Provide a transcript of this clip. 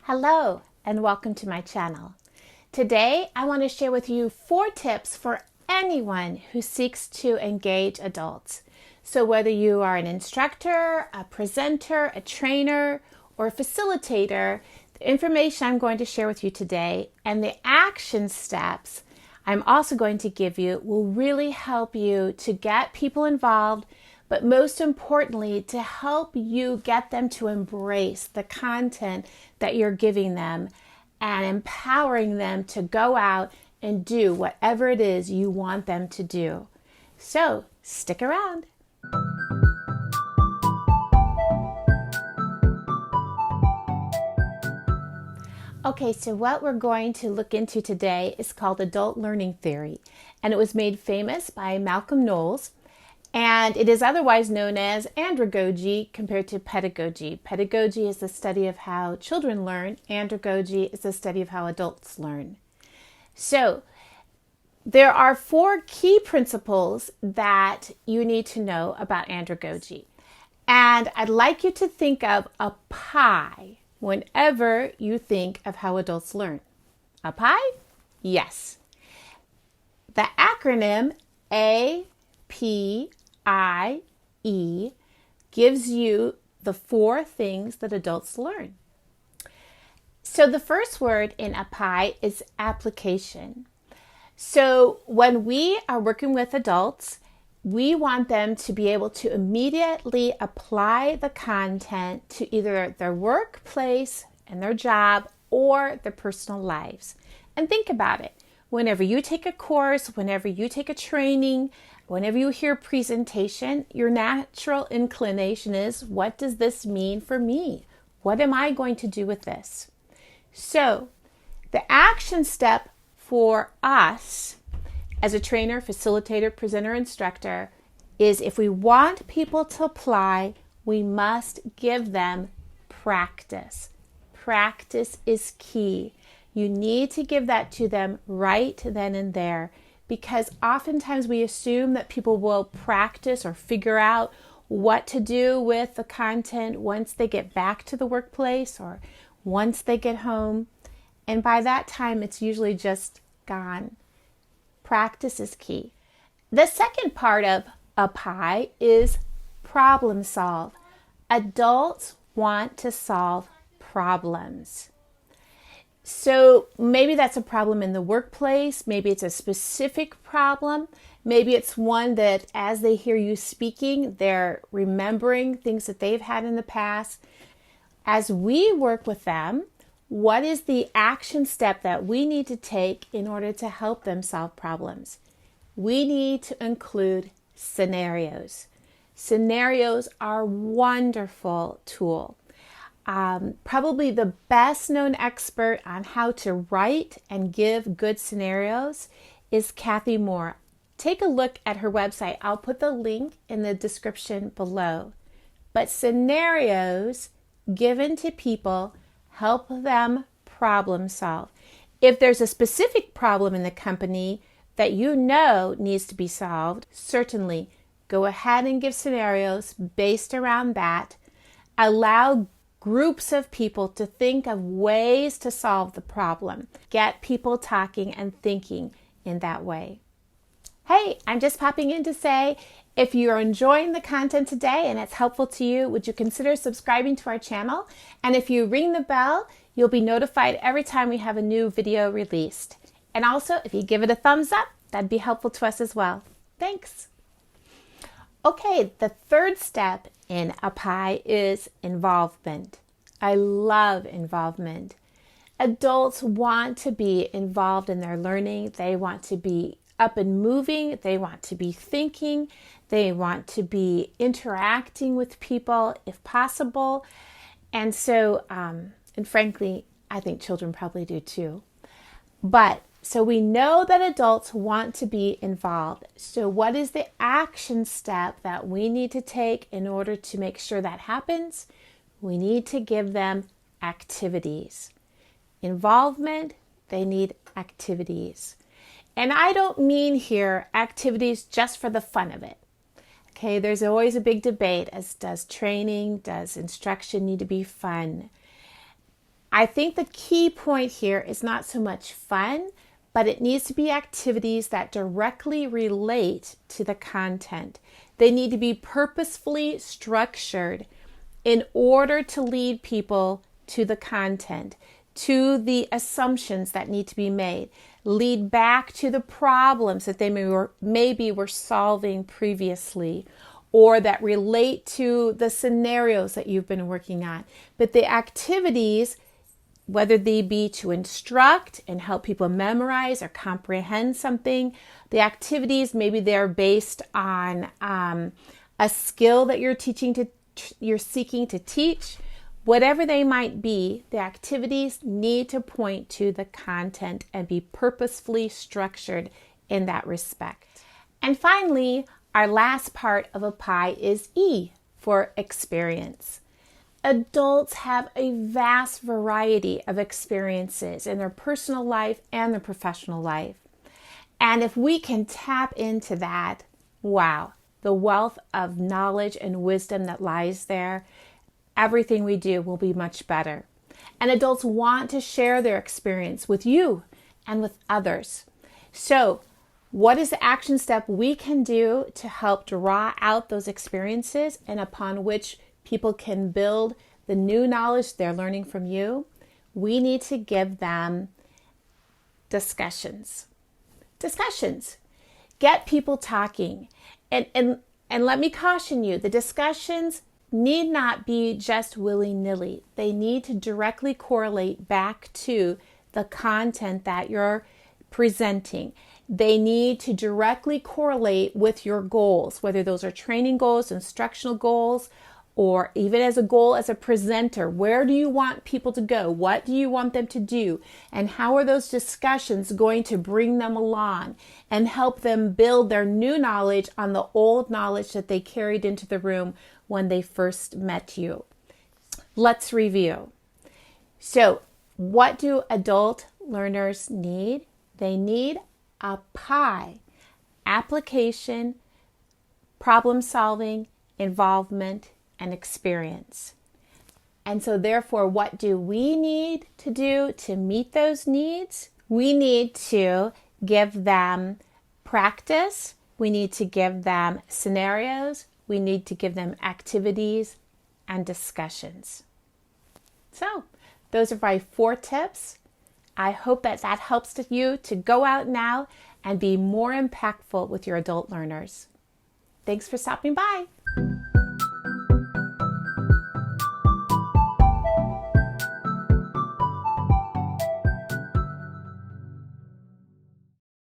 Hello and welcome to my channel. Today I want to share with you 4 tips for anyone who seeks to engage adults. So whether you are an instructor, a presenter, a trainer, or a facilitator, the information I'm going to share with you today and the action steps I'm also going to give you will really help you to get people involved, but most importantly, to help you get them to embrace the content that you're giving them and empowering them to go out and do whatever it is you want them to do. So stick around. Okay, so what we're going to look into today is called adult learning theory, and it was made famous by Malcom Knowles. And it is otherwise known as Andragogy compared to pedagogy. Pedagogy is the study of how children learn. Andragogy is the study of how adults learn. So there are 4 key principles that you need to know about andragogy. And I'd like you to think of a pie whenever you think of how adults learn. A pie? Yes. The acronym APIE gives you the 4 things that adults learn. So the first word in APIE is application. So when we are working with adults, we want them to be able to immediately apply the content to either their workplace and their job or their personal lives. And think about it. Whenever you take a course, whenever you take a training, whenever you hear a presentation, your natural inclination is, what does this mean for me? What am I going to do with this? So the action step for us as a trainer, facilitator, presenter, instructor is if we want people to apply, we must give them practice. Practice is key. You need to give that to them right then and there, because oftentimes we assume that people will practice or figure out what to do with the content once they get back to the workplace or once they get home. And by that time, it's usually just gone. Practice is key. The second part of a pie is problem solve. Adults want to solve problems. So maybe that's a problem in the workplace. Maybe it's a specific problem. Maybe it's one that as they hear you speaking, they're remembering things that they've had in the past. As we work with them, what is the action step that we need to take in order to help them solve problems? We need to include scenarios. Scenarios are a wonderful tool. Probably the best known expert on how to write and give good scenarios is Kathy Moore. Take a look at her website. I'll put the link in the description below. But scenarios given to people help them problem solve. If there's a specific problem in the company that you know needs to be solved, certainly go ahead and give scenarios based around that. Allow groups of people to think of ways to solve the problem. Get people talking and thinking in that way. Hey, I'm just popping in to say, if you're enjoying the content today and it's helpful to you, would you consider subscribing to our channel? And if you ring the bell, you'll be notified every time we have a new video released. And also, if you give it a thumbs up, that'd be helpful to us as well. Thanks. Okay, the third step in a pie is involvement. I love involvement. Adults want to be involved in their learning. They want to be up and moving. They want to be thinking. They want to be interacting with people if possible. And so, and frankly, I think children probably do too. But so we know that adults want to be involved. So what is the action step that we need to take in order to make sure that happens? We need to give them activities. Involvement, they need activities. And I don't mean here activities just for the fun of it. Okay, there's always a big debate as does training, does instruction need to be fun? I think the key point here is not so much fun, but it needs to be activities that directly relate to the content. They need to be purposefully structured in order to lead people to the content, to the assumptions that need to be made, lead back to the problems that they maybe were solving previously, or that relate to the scenarios that you've been working on. But the activities, whether they be to instruct and help people memorize or comprehend something, the activities, maybe they're based on a skill that you're seeking to teach. Whatever they might be, the activities need to point to the content and be purposefully structured in that respect. And finally, our last part of a pie is E for experience. Adults have a vast variety of experiences in their personal life and their professional life. And if we can tap into that, wow, the wealth of knowledge and wisdom that lies there, everything we do will be much better. And adults want to share their experience with you and with others. So, what is the action step we can do to help draw out those experiences and upon which people can build the new knowledge they're learning from you? We need to give them discussions. Get people talking. And let me caution you, the discussions need not be just willy-nilly. They need to directly correlate back to the content that you're presenting. They need to directly correlate with your goals, whether those are training goals, instructional goals, or even as a goal as a presenter. Where do you want people to go? What do you want them to do? And how are those discussions going to bring them along and help them build their new knowledge on the old knowledge that they carried into the room when they first met you? Let's review. So, what do adult learners need? They need a pie: application, problem solving, involvement, and experience. And so therefore, what do we need to do to meet those needs? We need to give them practice. We need to give them scenarios. We need to give them activities and discussions. So those are my 4 tips. I hope that helps you to go out now and be more impactful with your adult learners. Thanks for stopping by.